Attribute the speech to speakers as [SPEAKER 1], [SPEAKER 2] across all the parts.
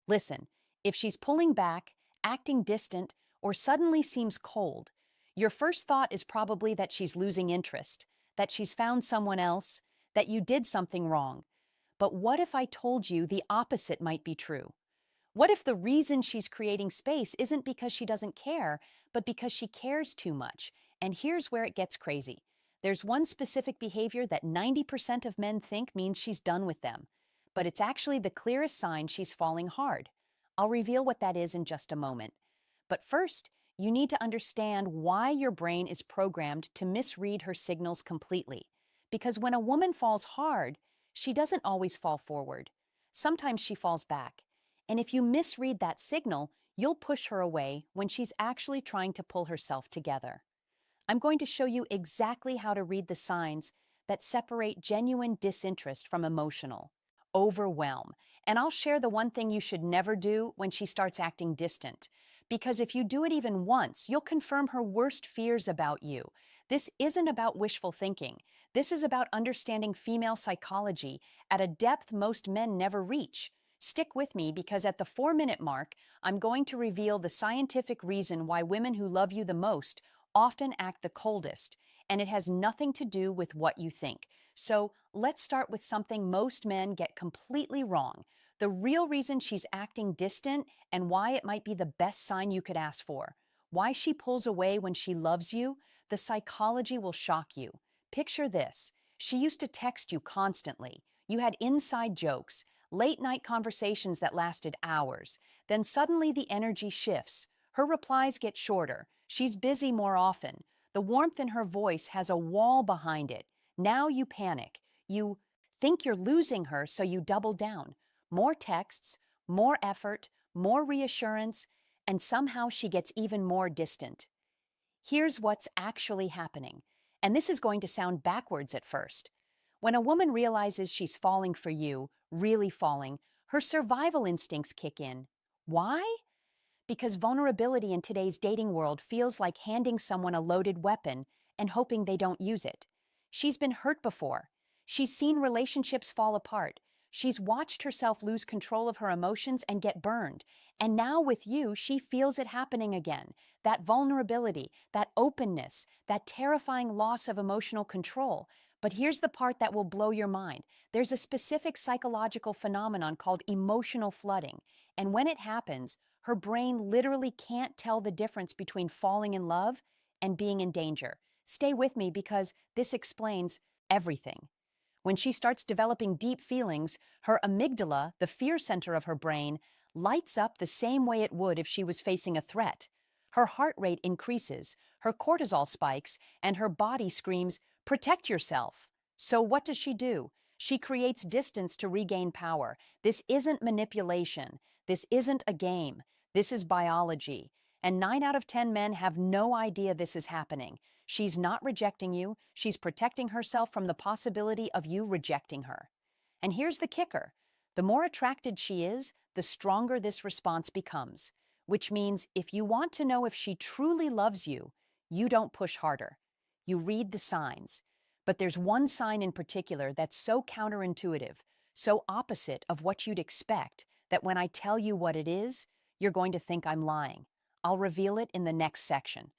[SPEAKER 1] Listen, if she's pulling back, acting distant, or suddenly seems cold, your first thought is probably that she's losing interest, that she's found someone else, that you did something wrong. But what if I told you the opposite might be true? What if the reason she's creating space isn't because she doesn't care, but because she cares too much? And here's where it gets crazy. There's one specific behavior that 90% of men think means she's done with them, but it's actually the clearest sign she's falling hard. I'll reveal what that is in just a moment. But first, you need to understand why your brain is programmed to misread her signals completely. Because when a woman falls hard, she doesn't always fall forward. Sometimes she falls back. And if you misread that signal, you'll push her away when she's actually trying to pull herself together. I'm going to show you exactly how to read the signs that separate genuine disinterest from emotional overwhelm. And I'll share the one thing you should never do when she starts acting distant. Because if you do it even once, you'll confirm her worst fears about you. This isn't about wishful thinking. This is about understanding female psychology at a depth most men never reach. Stick with me because at the 4-minute mark, I'm going to reveal the scientific reason why women who love you the most often act the coldest, and it has nothing to do with what you think. So let's start with something most men get completely wrong. The real reason she's acting distant and why it might be the best sign you could ask for. Why she pulls away when she loves you, the psychology will shock you. Picture this. She used to text you constantly. You had inside jokes, late-night conversations that lasted hours. Then suddenly the energy shifts. Her replies get shorter. She's busy more often. The warmth in her voice has a wall behind it. Now you panic. You think you're losing her, so you double down. More texts, more effort, more reassurance, and somehow she gets even more distant. Here's what's actually happening. And this is going to sound backwards at first. When a woman realizes she's falling for you, really falling, her survival instincts kick in. Why? Because vulnerability in today's dating world feels like handing someone a loaded weapon and hoping they don't use it. She's been hurt before. She's seen relationships fall apart. She's watched herself lose control of her emotions and get burned. And now with you, she feels it happening again. That vulnerability, that openness, that terrifying loss of emotional control. But here's the part that will blow your mind. There's a specific psychological phenomenon called emotional flooding. And when it happens, her brain literally can't tell the difference between falling in love and being in danger. Stay with me because this explains everything. When she starts developing deep feelings, her amygdala, the fear center of her brain, lights up the same way it would if she was facing a threat. Her heart rate increases, her cortisol spikes, and her body screams, "Protect yourself." So what does she do? She creates distance to regain power. This isn't manipulation. This isn't a game. This is biology. And 9 out of 10 men have no idea this is happening. She's not rejecting you. She's protecting herself from the possibility of you rejecting her. And here's the kicker. The more attracted she is, the stronger this response becomes. Which means if you want to know if she truly loves you, you don't push harder. You read the signs. But there's one sign in particular that's so counterintuitive, so opposite of what you'd expect, that when I tell you what it is, you're going to think I'm lying. I'll reveal it in the next section.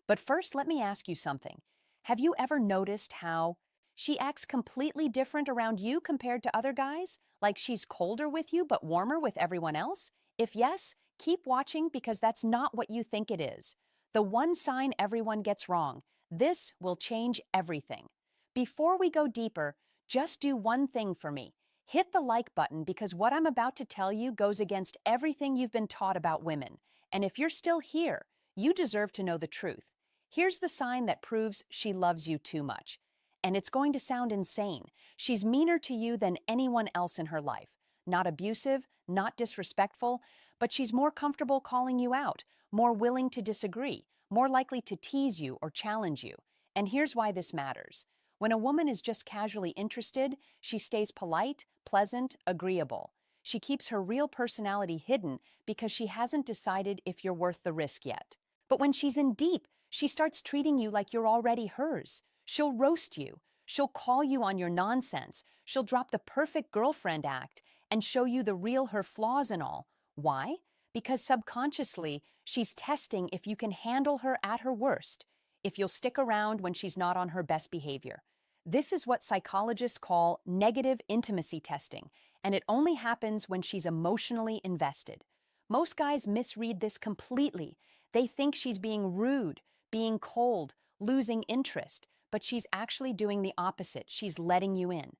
[SPEAKER 1] But first, let me ask you something. Have you ever noticed how she acts completely different around you compared to other guys? Like she's colder with you but warmer with everyone else? If yes, keep watching because that's not what you think it is. The one sign everyone gets wrong. This will change everything. Before we go deeper, just do one thing for me. Hit the like button because what I'm about to tell you goes against everything you've been taught about women. And if you're still here, you deserve to know the truth. Here's the sign that proves she loves you too much. And it's going to sound insane. She's meaner to you than anyone else in her life. Not abusive, not disrespectful, but she's more comfortable calling you out, more willing to disagree, more likely to tease you or challenge you. And here's why this matters. When a woman is just casually interested, she stays polite, pleasant, agreeable. She keeps her real personality hidden because she hasn't decided if you're worth the risk yet. But when she's in deep, she starts treating you like you're already hers. She'll roast you. She'll call you on your nonsense. She'll drop the perfect girlfriend act and show you the real her flaws and all. Why? Because subconsciously, she's testing if you can handle her at her worst, if you'll stick around when she's not on her best behavior. This is what psychologists call negative intimacy testing, and it only happens when she's emotionally invested. Most guys misread this completely. They think she's being rude, being cold, losing interest, but she's actually doing the opposite. She's letting you in.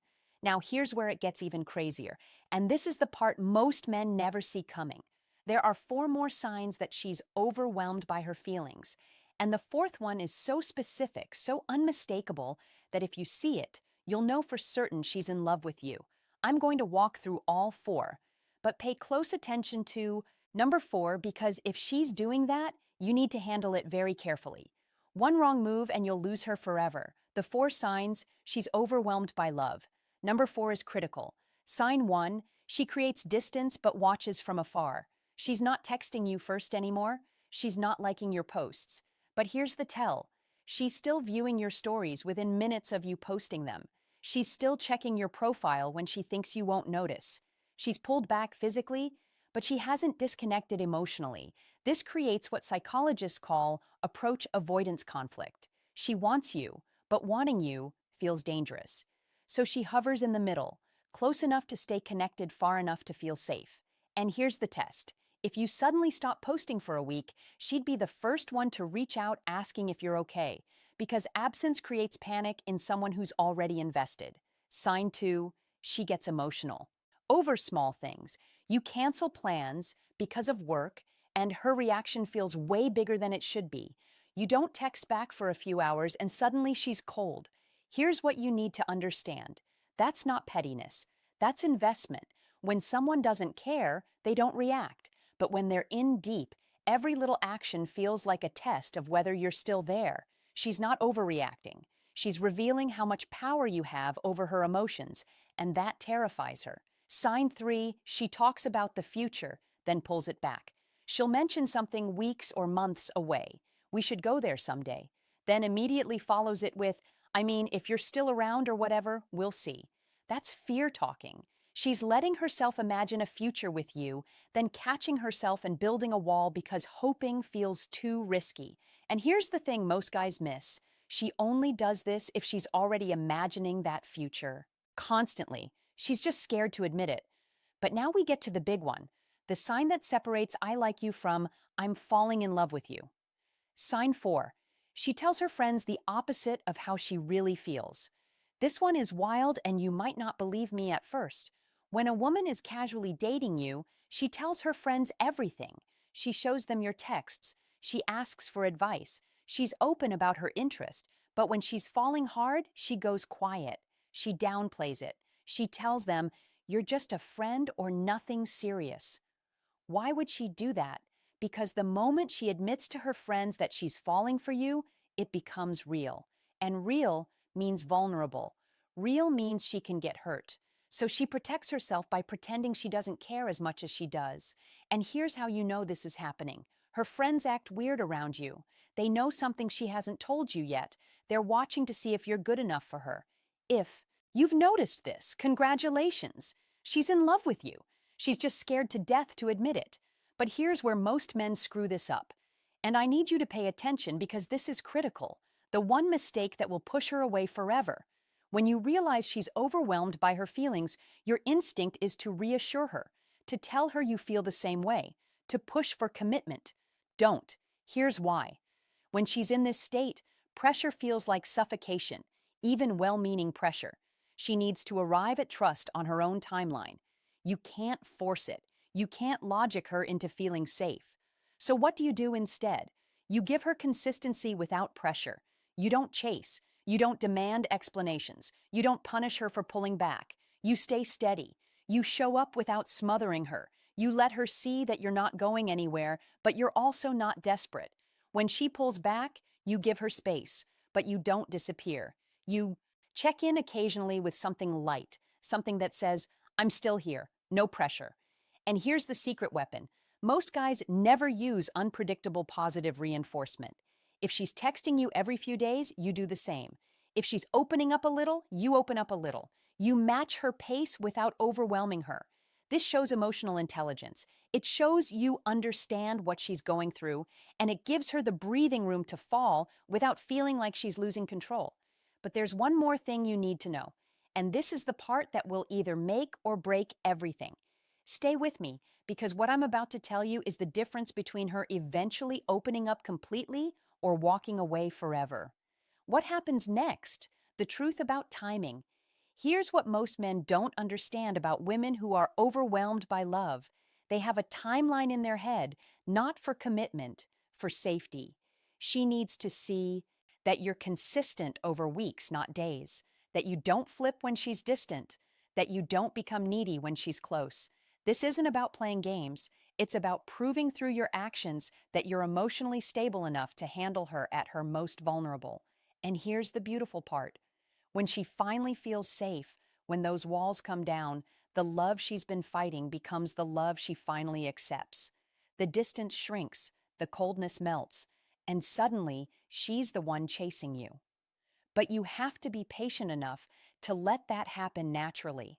[SPEAKER 1] Now, here's where it gets even crazier, and this is the part most men never see coming. There are four more signs that she's overwhelmed by her feelings, and the fourth one is so specific, so unmistakable, that if you see it, you'll know for certain she's in love with you. I'm going to walk through all four, but pay close attention to number four, because if she's doing that, you need to handle it very carefully. One wrong move and you'll lose her forever. The four signs: she's overwhelmed by love. Number four is critical. Sign one: she creates distance but watches from afar. She's not texting you first anymore. She's not liking your posts. But here's the tell: she's still viewing your stories within minutes of you posting them. She's still checking your profile when she thinks you won't notice. She's pulled back physically, but she hasn't disconnected emotionally. This creates what psychologists call approach avoidance conflict. She wants you, but wanting you feels dangerous. So she hovers in the middle, close enough to stay connected, far enough to feel safe. And here's the test: if you suddenly stop posting for a week, she'd be the first one to reach out asking if you're okay, because absence creates panic in someone who's already invested. Sign two: she gets emotional. Over small things. You cancel plans because of work, and her reaction feels way bigger than it should be. You don't text back for a few hours, and suddenly she's cold. Here's what you need to understand: that's not pettiness, that's investment. When someone doesn't care, they don't react. But when they're in deep, every little action feels like a test of whether you're still there. She's not overreacting. She's revealing how much power you have over her emotions, and that terrifies her. Sign three: she talks about the future, then pulls it back. She'll mention something weeks or months away. We should go there someday. Then immediately follows it with, I mean, if you're still around or whatever, we'll see. That's fear talking. She's letting herself imagine a future with you, then catching herself and building a wall because hoping feels too risky. And here's the thing most guys miss: she only does this if she's already imagining that future. Constantly. She's just scared to admit it. But now we get to the big one: the sign that separates I like you from I'm falling in love with you. Sign four: she tells her friends the opposite of how she really feels. This one is wild, and you might not believe me at first. When a woman is casually dating you, she tells her friends everything. She shows them your texts. She asks for advice. She's open about her interest. But when she's falling hard, she goes quiet. She downplays it. She tells them, you're just a friend or nothing serious. Why would she do that? Because the moment she admits to her friends that she's falling for you, it becomes real. And real means vulnerable. Real means she can get hurt. So she protects herself by pretending she doesn't care as much as she does. And here's how you know this is happening. Her friends act weird around you. They know something she hasn't told you yet. They're watching to see if you're good enough for her. If you've noticed this, congratulations. She's in love with you. She's just scared to death to admit it. But here's where most men screw this up. And I need you to pay attention because this is critical. The one mistake that will push her away forever. When you realize she's overwhelmed by her feelings, your instinct is to reassure her, to tell her you feel the same way, to push for commitment. Don't. Here's why. When she's in this state, pressure feels like suffocation, even well-meaning pressure. She needs to arrive at trust on her own timeline. You can't force it. You can't logic her into feeling safe. So what do you do instead? You give her consistency without pressure. You don't chase. You don't demand explanations. You don't punish her for pulling back. You stay steady. You show up without smothering her. You let her see that you're not going anywhere, but you're also not desperate. When she pulls back, you give her space, but you don't disappear. You check in occasionally with something light, something that says, I'm still here, no pressure. And here's the secret weapon. Most guys never use unpredictable positive reinforcement. If she's texting you every few days, you do the same. If she's opening up a little, you open up a little. You match her pace without overwhelming her. This shows emotional intelligence. It shows you understand what she's going through, and it gives her the breathing room to fall without feeling like she's losing control. But there's one more thing you need to know, and this is the part that will either make or break everything. Stay with me, because what I'm about to tell you is the difference between her eventually opening up completely or walking away forever. What happens next? The truth about timing. Here's what most men don't understand about women who are overwhelmed by love. They have a timeline in their head, not for commitment, for safety. She needs to see that you're consistent over weeks, not days, that you don't flip when she's distant, that you don't become needy when she's close. This isn't about playing games. It's about proving through your actions that you're emotionally stable enough to handle her at her most vulnerable. And here's the beautiful part. When she finally feels safe, when those walls come down, the love she's been fighting becomes the love she finally accepts. The distance shrinks, the coldness melts, and suddenly she's the one chasing you. But you have to be patient enough to let that happen naturally.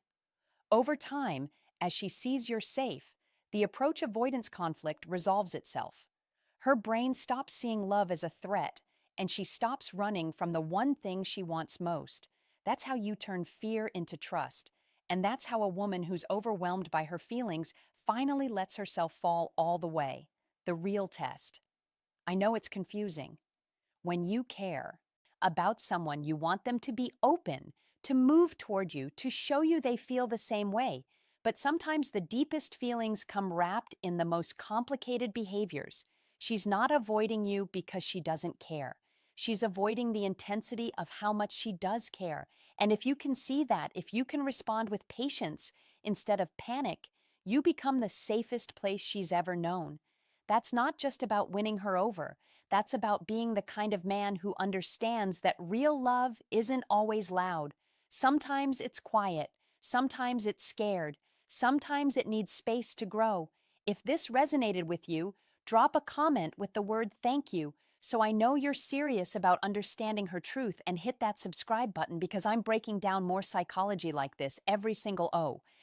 [SPEAKER 1] Over time, as she sees you're safe, the approach avoidance conflict resolves itself. Her brain stops seeing love as a threat, and she stops running from the one thing she wants most. That's how you turn fear into trust, and that's how a woman who's overwhelmed by her feelings finally lets herself fall all the way. The real test. I know it's confusing. When you care about someone, you want them to be open, to move toward you, to show you they feel the same way. But sometimes the deepest feelings come wrapped in the most complicated behaviors. She's not avoiding you because she doesn't care. She's avoiding the intensity of how much she does care. And if you can see that, if you can respond with patience instead of panic, you become the safest place she's ever known. That's not just about winning her over. That's about being the kind of man who understands that real love isn't always loud. Sometimes it's quiet. Sometimes it's scared. Sometimes it needs space to grow. If this resonated with you, drop a comment with the word thank you so I know you're serious about understanding her truth, and hit that subscribe button because I'm breaking down more psychology like this every single